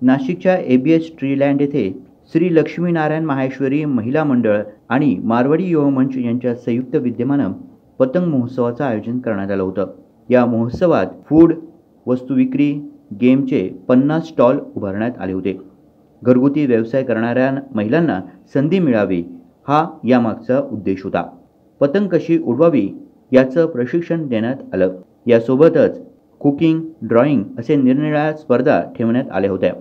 नाशिकच्या ABS ट्रीलँड येथे श्री लक्ष्मीनारायण माहेश्वरी महिला मंडळ आणि मारवाडी युवा मंच यांच्या संयुक्त विद्यमानं पतंग महोत्सवाचं आयोजन करण्यात आलं होतं। या महोत्सवात फूड, वस्तू विक्री, गेमचे 50 स्टॉल उभारण्यात आले होते। घरगुती व्यवसाय करणाऱ्या महिलांना संधी मिळावी हा यामागचा उद्देश होता। पतंग कशी उडवावी याचं प्रशिक्षण देण्यात आलं। यासोबतच कुकिंग, ड्रॉइंग असे निरनिराळ्या स्पर्धा ठेवण्यात आल्या होत्या।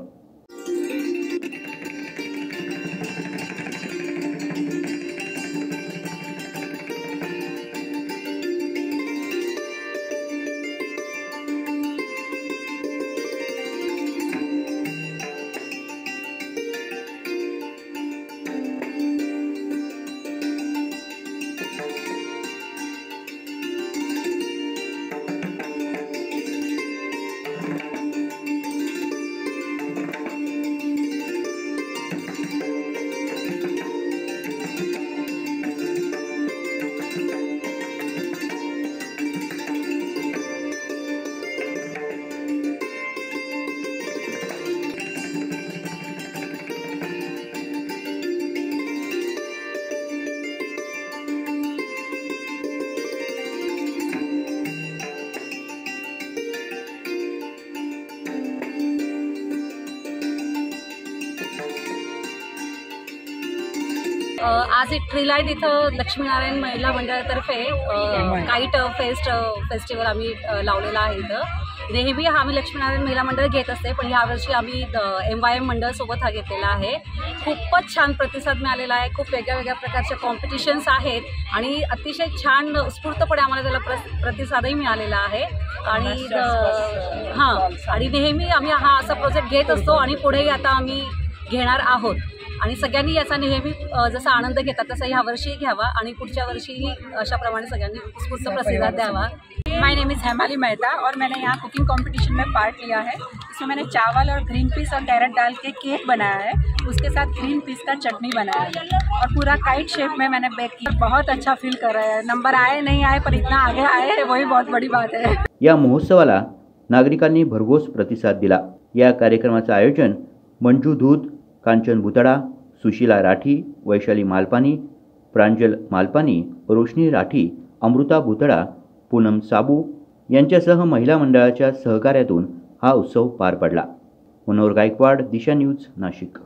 आज ट्रीलँड इथं लक्ष्मीनारायण महिला मंडळातर्फे काईट फेस्टिवल आम्ही लावलेला आहे। इथं नेहमी हा आम्ही लक्ष्मीनारायण महिला मंडळ घेत असते, पण यावर्षी आम्ही MYM मंडळ सोबत हा घेतलेला आहे। खूपच छान प्रतिसाद मिळालेला आहे। खूप वेगळ्या प्रकारच्या कॉम्पिटिशन्स आहेत आणि अतिशय छान उत्स्फूर्तपणे आम्हाला त्याला प्रतिसादही मिळालेला आहे। आणि नेहमी आम्ही हा असा प्रोजेक्ट घेत असतो आणि पुढेही आता आम्ही घेणार आहोत आणि सगळ्यांनी याचा नेहमी जसा आनंद घेतात तसा ह्या वर्षी घ्यावा आणि पुढच्या वर्षीही अशाप्रमाणे सगळ्यांनी उत्स्फूर्त प्रतिसाद द्यावा। माय नेम इज़ हेमाली मेहता और मैंने यहाँ कुकिंग कंपटीशन में पार्ट लिया है। इसमें मैंने चावल और ग्रीन पीस और कैरेट डाल के केक बनाया है, उसके साथ ग्रीन पीस का चटनी बनाया है और पूरा काइट शेप में मैंने बेक किया। बहुत अच्छा फील कर रहा है। नंबर आए नहीं आए पर इतना आगे आए है वही बहुत बड़ी बात है। या महोत्सवाला नागरिकांनी भरघोस प्रतिसाद दिला। या कार्यक्रमाचं आयोजन मंजू धूत, कांचन भुतडा, सुशीला राठी, वैशाली मालपानी, प्रांजल मालपानी, रोशनी राठी, अमृता भुतडा, पूनम साबू यांच्यासह महिला मंडळाच्या सहकार्यातून हा उत्सव पार पडला। मनोहर गायकवाड, दिशा न्यूज, नाशिक।